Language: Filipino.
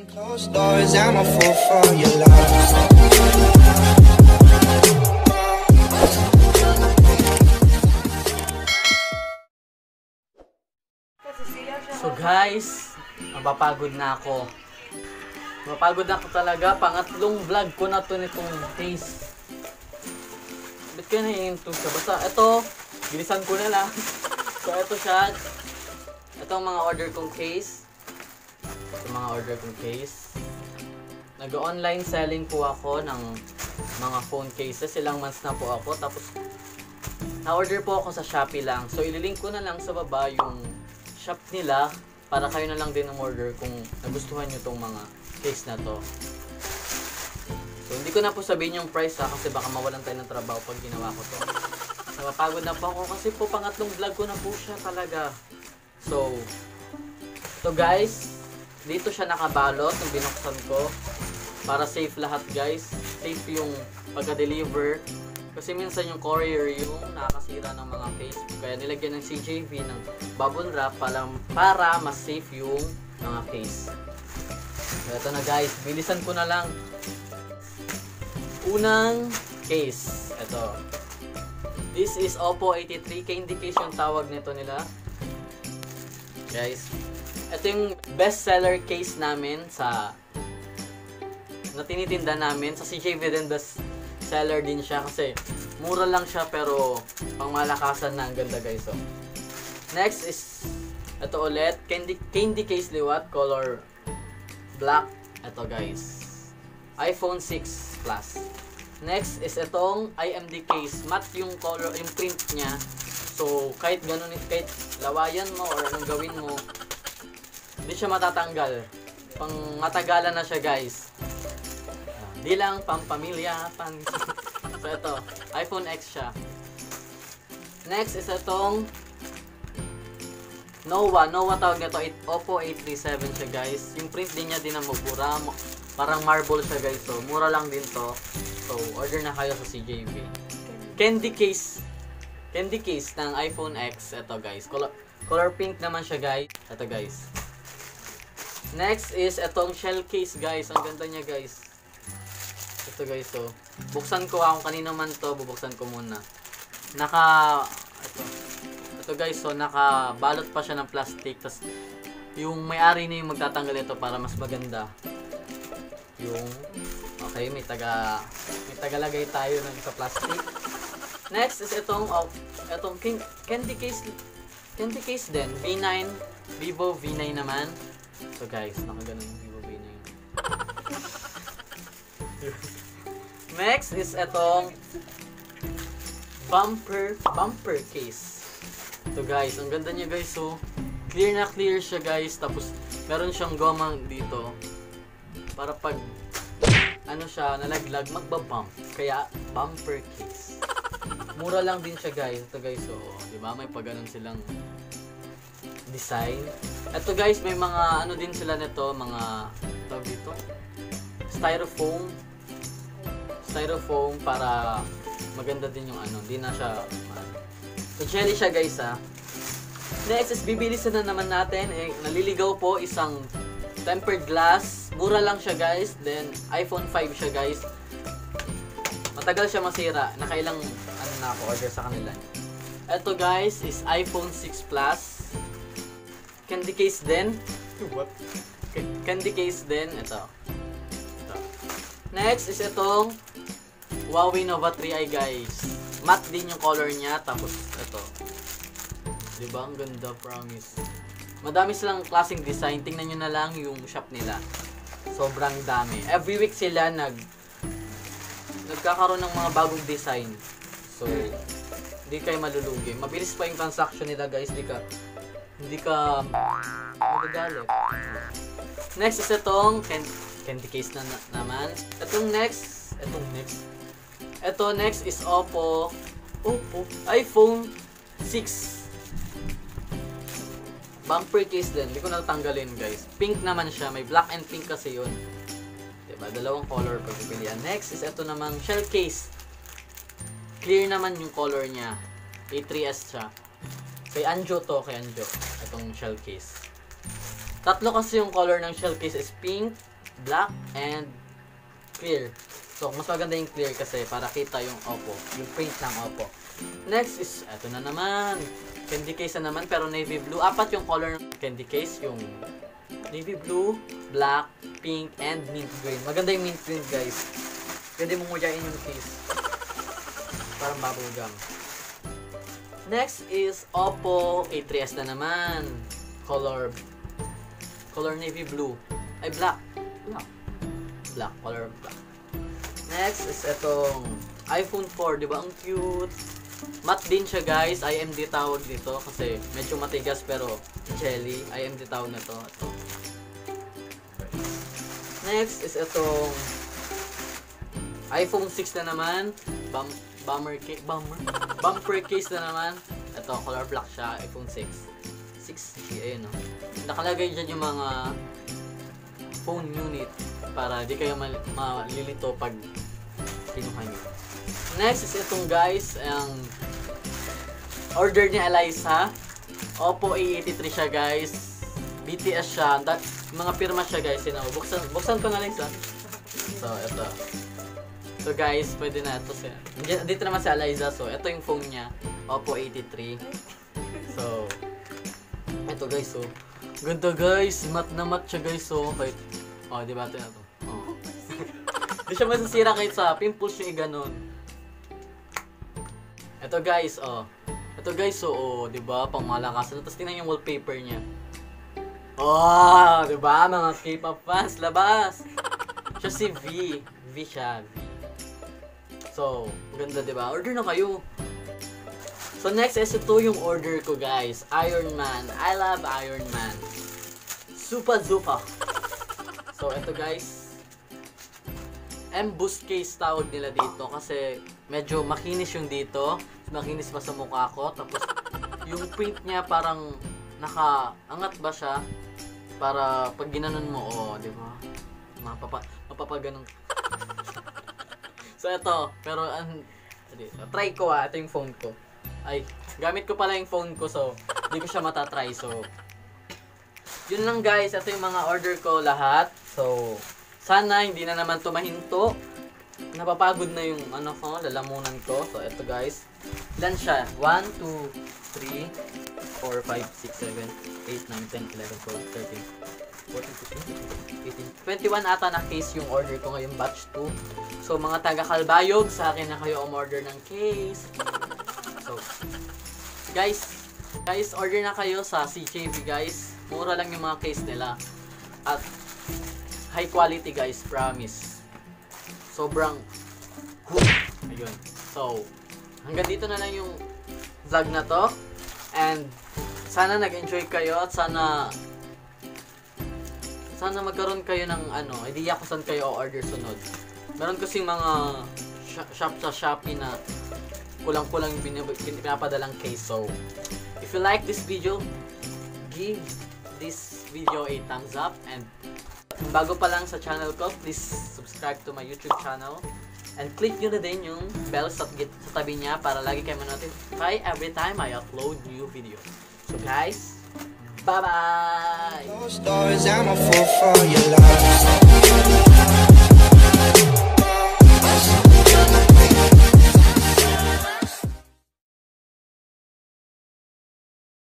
Closed doors, I'm a fool for your love. So guys, mapapagod na ako. Mapagod na ako talaga. Pangatlong vlog ko na to nitong case. Ba't ka na-into siya? Basta ito, bilisan ko na lang. So ito siya. Ito ang mga order kong case. Nag-online selling po ako ng mga phone cases. Ilang months na po ako. Tapos, na-order po ako sa Shopee lang. So ililink ko na lang sa baba yung shop nila para kayo na lang din order kung nagustuhan nyo tong mga case na to. So hindi ko na po sabihin yung price kasi baka mawalan tayo ng trabaho pag ginawa ko to. Napapagod na po ako kasi po pangatlong vlog ko na po siya talaga. So ito guys, dito siya nakabalot nung binuksan ko para safe lahat guys. Safe yung pagka-deliver. Kasi minsan yung courier yung nakakasira ng mga case. Kaya nilagyan ng CJV ng bubble wrap para mas safe yung mga case. So ito na guys, bilisan ko na lang. Unang case. Ito. This is Oppo 83. Candy case yung tawag nito nila. Guys, ito yung best seller case namin na tinitinda namin. Sa CJV din best seller din siya kasi mura lang siya pero pangmalakasan na ang ganda guys. So, next is ito ulit, candy case liwat, color black. Ito guys, iPhone 6 Plus. Next is itong IMD case, matte yung color, yung print niya. So kahit ganun, kahit lawayan mo or anong gawin mo, hindi siya matatanggal. Pang matagalan na siya guys. Di lang pampamilya, So ito, iPhone X siya. Next is itong Noah tawag nito, Oppo 837 siya guys. Yung print din niya din na mura, parang marble siya guys. So mura lang din to. So order na kayo sa CJV. Candy case ng iPhone X. Ito guys, color pink naman siya guys. Ito guys. Next is itong shell case guys. Ang ganda niya guys. Ito guys, so buksan ko kung kanino man to, bubuksan ko muna. Ito guys, so nakabalot pa siya ng plastic, tas yung may-ari na yung magtatanggal ito para mas maganda. Okay, may tagalagay tayo ng sa plastic. Next is itong candy case din, V9, Vivo V9 naman. So guys, nakaganon yung Vivo V9. Next is itong bumper case. So guys, ang ganda niya guys. So clear na clear siya guys. Tapos meron siyang gomang dito para pag siya nalaglag magbabump. Kaya bumper case. Mura lang din siya guys. Ito guys, so di ba may pagganon silang design. Ito guys, may mga din sila nito, mga tawag dito, styrofoam para maganda din yung di na siya so jelly siya guys Next is bibilisan na naman natin. Naliligaw po isang tempered glass. Mura lang siya guys. Then iPhone 5 siya guys. Matagal siya masira. Nakailang na ako order sa kanila. Ito guys is iPhone 6 Plus. Candy case din. What? Candy case din. Ito. Next is itong Huawei Nova 3i guys. Matte din yung color niya. Tapos ito. Diba? Ang ganda, promise. Madami silang klaseng design. Tingnan nyo na lang yung shop nila. Sobrang dami. Every week sila nagkakaroon ng mga bagong design. So, hindi kayo malulugi. Mabilis pa yung transaction nila guys. Hindi ka magagalit. Next is itong candy case na naman. Ito next is Oppo iPhone 6 bumper case din. Hindi ko natanggalin guys. Pink naman siya. May black and pink kasi yun. Diba? Dalawang color pagpipilian. Next is ito namang shell case. Clear naman yung color niya. A3S siya. Kay Anjo to. Itong shell case. Tatlo kasi yung color ng shell case is pink, black and clear. So, mas maganda yung clear kasi para kita yung Oppo, yung print ng Oppo. Next is, eto na naman. Candy case na naman, pero navy blue. Apat yung color ng candy case, yung navy blue, black, pink, and mint green. Maganda yung mint green, guys. Pwede mong nguyain yung case. Parang bubble gum. Next is Oppo A3s na naman. Color navy blue. Ay, black. Black, color black. Next is itong iPhone 4, di ba? Ang cute. Matte din siya, guys. IMD tawag dito kasi medyo matigas pero jelly. IMD tawag na to. Ito. Next is itong iPhone 6 na naman. Bumper case na naman. Ito, color black siya. iPhone 6. 6G, ayun o. Nakalagay dyan yung mga phone unit para di kayo malilito pag kinuha nyo. Next is itong guys, ang order ni Eliza. Oppo A83 siya, guys. BTS siya. Mga pirma siya, guys. You know, buksan ko na, Eliza. So, ito. So, guys, pwede na ito siya. Dito naman si Eliza. So, ito yung phone niya. Oppo A83. So, ito, guys. So, ganda, guys. Matte na matte siya, guys. So, kahit, oh, di ba ito na ito? Oh. Hindi siya masasira kahit sa pimples yung iganon. Ito, guys. Oh. Ito, guys. So, oh, di ba? Pang malakasan. Tapos, tingnan yung wallpaper niya. Oh, di ba? Mga K-pop fans, labas. Siya si V. V siya. V. So, ganda, di ba? Order na kayo. So, next is ito yung order ko, guys. Iron Man. I love Iron Man. Super Zupa. So, ito, guys. M-Boost case tawag nila dito kasi medyo makinis yung dito. Makinis pa sa mukha ko. Tapos, yung print niya parang nakaangat ba siya? Para pag ginanon mo, oh, di ba? Mapapaganon. So, ito. Pero, try ko ito yung phone ko. Ay, gamit ko pala yung phone ko, so, hindi ko siya matatry. So, yun lang, guys. Ito yung mga order ko lahat. So, sana hindi na naman tumahinto. Napapagod na yung lalamunan ko. So, ito, guys. Ilan siya? 1, 2, 3, 4, 5, 6, 7, 8, 9, 10, 11, 12, 13, 14, 15, 18, 21 ata na case yung order ko ngayong batch 2. So, mga taga-Kalbayog, sa akin na kayo umorder ng case. So, guys, order na kayo sa CJV, guys. Mura lang yung mga case nila. At high quality, guys, promise. Sobrang good. Ayun. So, hanggang dito na lang yung vlog na to. And sana nag-enjoy kayo at sana magkaroon kayo ng idea kung saan kayo o-order sunod. Meron kasing mga shop sa Shopee na kulang-kulang yung pinapadalang case. So, if you like this video, give this video a thumbs up. And kung bago pa lang sa channel ko, please subscribe to my YouTube channel. And click nyo na din yung bell sa tabi niya para lagi kayo ma-notify every time I upload new video. So guys, bye-bye! Those doors, I'm a fool for your love.